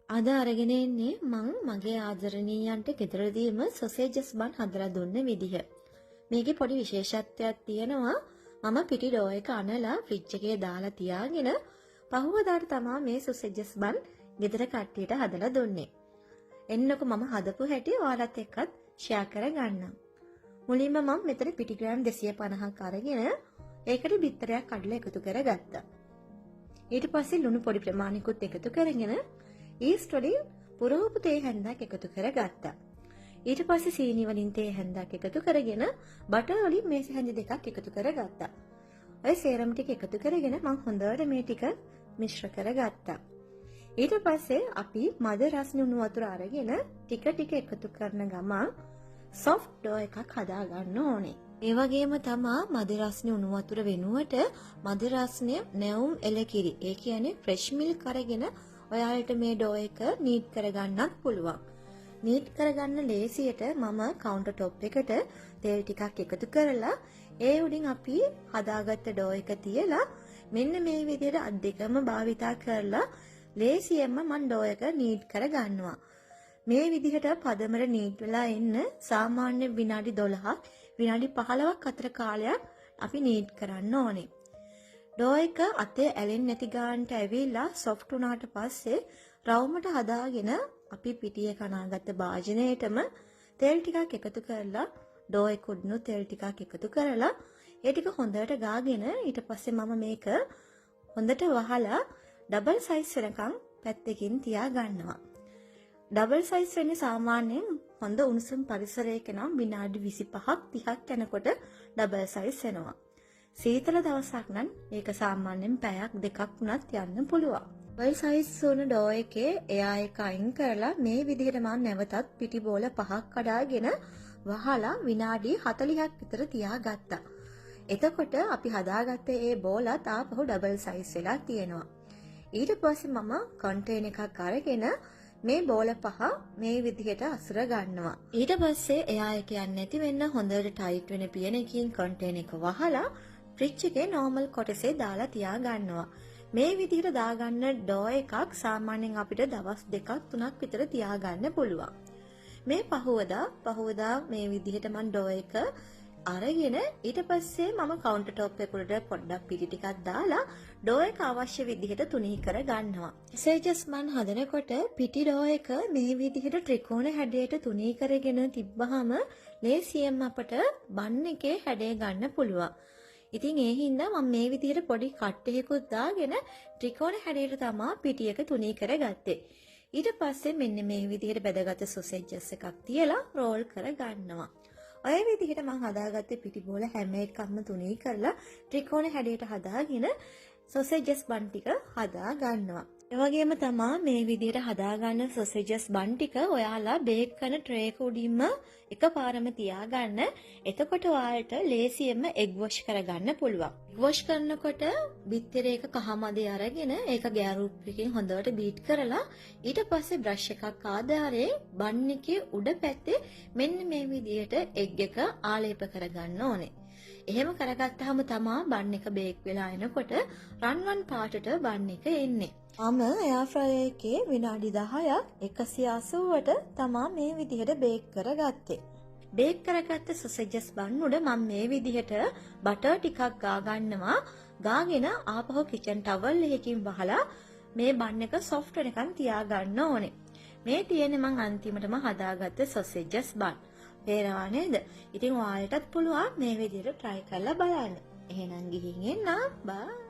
අද අරගෙන එන්නේ මං මගේ ආදරණීයන්ට ගෙදරදීම සොසේජස් බන් හදලා දුන්න විදිහ. මේකේ පොඩි විශේෂත්වයක් තියෙනවා. මම පිටි ඩෝ එක අනලා ෆ්‍රිජ් එකේ දාලා තියාගෙන පහුවදාට තමයි මේ සොසේජස් බන් ගෙදර කට්ටියට හදලා දුන්නේ. එන්නකො මම හදපු හැටි ඔයාලත් එක්කත් ෂෙයා කරගන්නම්. මුලින්ම මම මෙතන පිටි ග්‍රෑම් 250ක් අරගෙන ඒකට බිත්තරයක් කඩලා එකතු කරගත්තා. ඊට පස්සේ ලුණු පොඩි ප්‍රමාණිකුත් එකතු කරගෙන ඊස්ට් වලින් පුරවපු තේ හැන්දක් එකතු කරගත්තා. ඊට පස්සේ සීනි වලින් තේ හැන්දක් එකතු කරගෙන බටර් වලින් මේස හැන්දි දෙකක් එකතු කරගත්තා. ඔය සේරම ටික එකතු කරගෙන මම හොඳට මේ ටික මිශ්‍ර කරගත්තා. ඊට පස්සේ අපි මද රස්නේ උණු වතුර අරගෙන ටික ටික එකතු කරන ගමන් සොෆ්ට් ඩෝ එකක් හදා ගන්න ඕනේ. ඒ වගේම තමා මද රස්නේ උණු වතුර වෙනුවට මද රස්නේ නැවුම් එලකිරි. ඒ කියන්නේ ෆ්‍රෙෂ් මිල්ක් අරගෙන ඔයාලට මේ ඩෝ එක නීට් කරගන්නත් පුළුවන්. නීට් කරගන්න ලේසියට මම කවුන්ටර් টොප් එකට තෙල් ටිකක් එකතු කරලා ඒ උඩින් අපි හදාගත්ත ඩෝ එක තියලා මෙන්න මේ විදිහට අත් දෙකම භාවිතා කරලා ලේසියෙන්ම මම ඩෝ එක නීට් කරගන්නවා. මේ විදිහට පදමර නීට් වෙලා එන්න සාමාන්‍ය විනාඩි 12ක් විනාඩි 15ක් අතර කාලයක් අපි නීට් කරන්න ඕනේ. ඩෝ එක අතේ ඇලෙන්නේ නැති ගානට ඇවිල්ලා සොෆ්ට් වුණාට පස්සේ රවුමට හදාගෙන අපි පිටියේ කනාගත්ත භාජනයේටම තෙල් ටිකක් එකතු කරලා ඩෝ එක උඩුණු තෙල් ටිකක් එකතු කරලා ඒ ටික හොඳට ගාගෙන ඊට පස්සේ මම මේක හොඳට වහලා ඩබල් සයිස් වෙනකන් පැත්තකින් තියා ගන්නවා. ඩබල් සයිස් වෙන්නේ සාමාන්‍යයෙන් හොඳ උණුසුම් පරිසරයක නම් විනාඩි 25ක් 30ක් යනකොට ඩබල් සයිස් වෙනවා. සීතල දවසක් නම් ඒක සාමාන්‍යයෙන් පැයක් දෙකක් වුණත් යන්න පුළුවන්. ඩබල් සයිස් වුණ ඩෝ එකේ එයා එක අයින් කරලා මේ විදිහට මම නැවතත් පිටි බෝල 5ක් කඩාගෙන වහලා විනාඩි 40ක් විතර තියාගත්තා. එතකොට අපි හදාගත්ත ඒ බෝලත් ආපහු ඩබල් සයිස් වෙලා තියෙනවා. ඊට පස්සේ මම කන්ටේනර් එකක් අරගෙන මේ බෝල 5 මේ විදිහට අසුර ගන්නවා. ඊට පස්සේ එයා එක යන්නේ නැති වෙන්න හොඳට ටයිට් වෙන පියනකින් කන්ටේනර් එක වහලා ෆ්‍රිජ් එකේ නෝමල් කොටසේ දාලා තියා ගන්නවා. මේ විදිහට දාගන්න ඩෝ එකක් සාමාන්‍යයෙන් අපිට දවස් 2ක් 3ක් විතර තියාගන්න පුළුවන්. මේ පහුවදා මේ විදිහට මම ඩෝ එක අරගෙන ඊට පස්සේ මම කවුන්ටර් টොප් එකට පොඩ්ඩක් පිටි ටිකක් දාලා ඩෝ එක අවශ්‍ය විදිහට තුනී කර ගන්නවා. සේජස් මන් හදනකොට පිටි ඩෝ එක මේ විදිහට ත්‍රිකෝණ හැඩයට තුනී කරගෙන තිබ්බහම ලේසියෙන් අපට බන් එකේ හැඩය ගන්න පුළුවන්. ඉතින් ඒ හින්දා මම මේ විදිහට පොඩි කට් එකකුත් දාගෙන ත්‍රිකෝණ හැඩයට තමයි පිටි එක තුනී කරගත්තේ. ඊට පස්සේ මෙන්න මේ විදිහට බෙදගත් සොසේජස් එකක් තියලා රෝල් කර ගන්නවා. ඔය විදිහට මම හදාගත්තේ පිටි බෝල හැම එකක්ම තුනී කරලා ත්‍රිකෝණ හැඩයට හදාගෙන සොසේජස් බන් ටික හදා ගන්නවා. ඒ වගේම තමයි මේ විදිහට හදාගන්න සොසේජස් බන් ටික ඔයාලා බේක් කරන ට්‍රේ එක උඩින්ම එකපාරම තියාගන්න. එතකොට ඔයාලට ලේසියෙන්ම එග් වොෂ් කරගන්න පුළුවන්. එග් වොෂ් කරනකොට බිත්තරේක කහමදේ අරගෙන ඒක ගෑරුප් එකකින් හොඳට බීට් කරලා ඊට පස්සේ බ්‍රෂ් එකක් ආධාරයෙන් බන් එකේ උඩ පැත්තේ මෙන්න මේ විදිහට එග් එක ආලේප කරගන්න ඕනේ. එහෙම කරගත්තාම තමයි බන් එක බේක් වෙලා එනකොට රන්වන් පාටට බන් එක එන්නේ. මම එයාර් ෆ්‍රයර් එකේ විනාඩි 10ක් 180ට තමයි මේ විදිහට බේක් කරගත්තේ. බේක් කරගත්ත සොසේජස් බන් උඩ මම මේ විදිහට බටර් ටිකක් ගා ගන්නවා. ගාගෙන ආපහු කිචන් ටවල් එකකින් වහලා මේ බන් එක සොෆ්ට් වෙනකන් තියා ගන්න ඕනේ. මේ තියෙන්නේ මම අන්තිමටම හදාගත්ත සොසේජස් බන්. තේරෙනව නේද? ඉතින් ඔයාලටත් පුළුවන් මේ විදිහට try කරලා බලන්න. එහෙනම් ගිහින් එන්න. බයි.